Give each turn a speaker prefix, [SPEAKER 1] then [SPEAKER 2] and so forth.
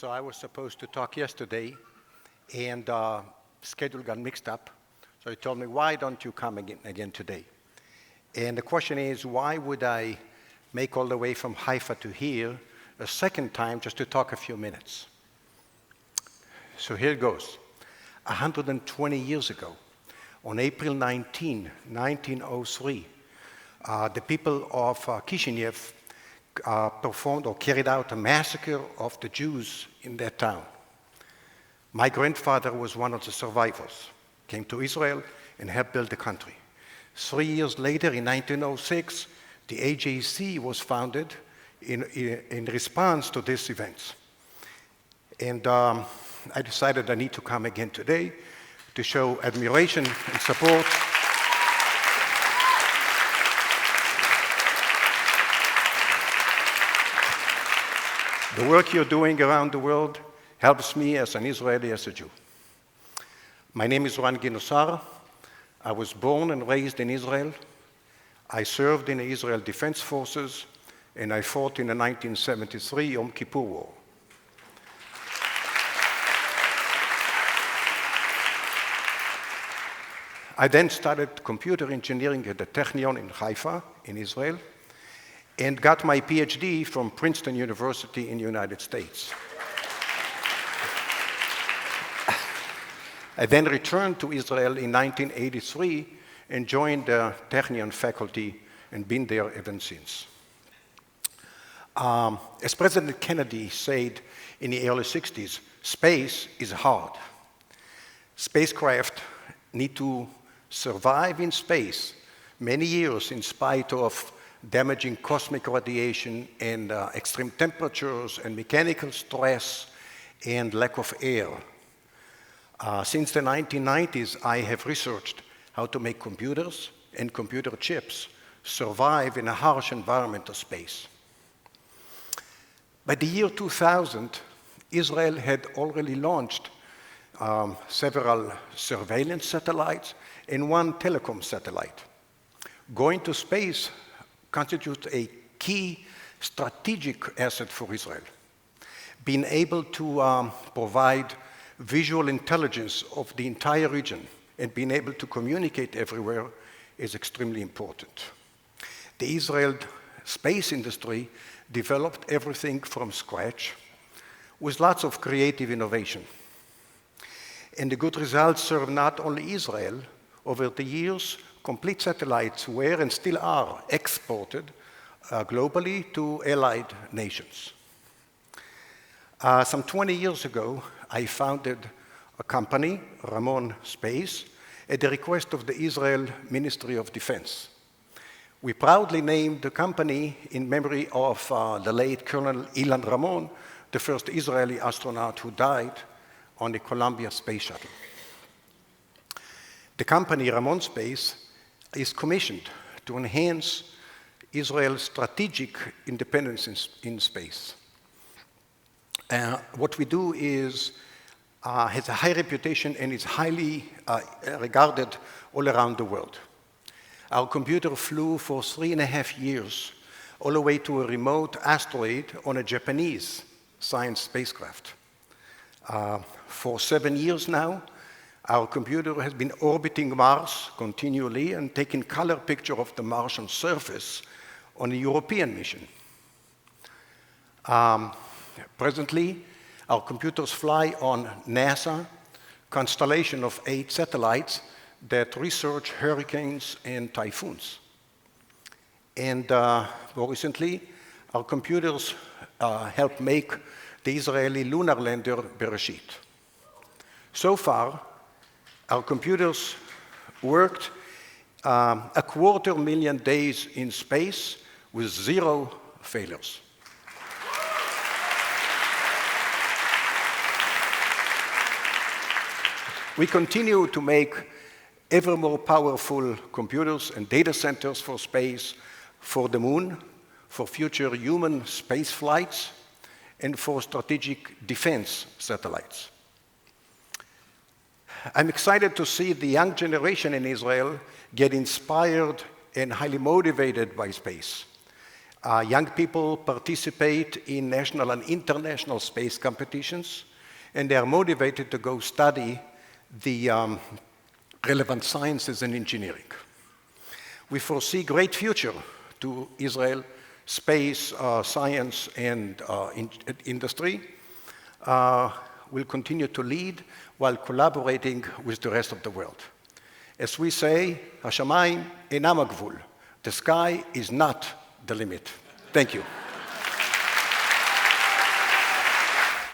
[SPEAKER 1] So I was supposed to talk yesterday, and schedule got mixed up. So he told me, why don't you come again today? And the question is, why would I make all the way from Haifa to here a second time just to talk a few minutes? So here it goes. 120 years ago, on April 19, 1903, the people of Kishinev performed or carried out a massacre of the Jews in that town. My grandfather was one of the survivors, came to Israel and helped build the country. 3 years later, in 1906, the AJC was founded in response to these events. And I decided I need to come again today to show admiration and support. The work you're doing around the world helps me as an Israeli, as a Jew. My name is Ran Ginosar. I was born and raised in Israel. I served in the Israel Defense Forces, and I fought in the 1973 Yom Kippur War. I then studied computer engineering at the Technion in Haifa, in Israel, and got my PhD from Princeton University in the United States. I then returned to Israel in 1983 and joined the Technion faculty and been there ever since. As President Kennedy said in the early 60s, space is hard. Spacecraft need to survive in space many years in spite of damaging cosmic radiation and extreme temperatures and mechanical stress and lack of air. Since the 1990s, I have researched how to make computers and computer chips survive in a harsh environment of space. By the year 2000, Israel had already launched several surveillance satellites and one telecom satellite. Going to space constitutes a key strategic asset for Israel. Being able to provide visual intelligence of the entire region and being able to communicate everywhere is extremely important. The Israel space industry developed everything from scratch with lots of creative innovation. And the good results serve not only Israel. Over the years, complete satellites were and still are exported globally to allied nations. Some 20 years ago, I founded a company, Ramon.Space, at the request of the Israel Ministry of Defense. We proudly named the company in memory of the late Colonel Ilan Ramon, the first Israeli astronaut who died on the Columbia Space Shuttle. The company, Ramon.Space, is commissioned to enhance Israel's strategic independence in space. What we do is has a high reputation and is highly regarded all around the world. Our computer flew for 3.5 years all the way to a remote asteroid on a Japanese science spacecraft. For 7 years now, our computer has been orbiting Mars continually and taking color picture of the Martian surface on a European mission. Presently, our computers fly on NASA constellation of 8 satellites that research hurricanes and typhoons. And more recently, our computers help make the Israeli lunar lander Bereshit. So far, our computers worked 250,000 days in space with 0 failures. We continue to make ever more powerful computers and data centers for space, for the moon, for future human space flights, and for strategic defense satellites. I'm excited to see the young generation in Israel get inspired and highly motivated by space. Young people participate in national and international space competitions, and they are motivated to go study the relevant sciences and engineering. We foresee great future to Israel space, science, and industry. Will continue to lead while collaborating with the rest of the world. As we say, השמיים אינם הגבול. The sky is not the limit. Thank you.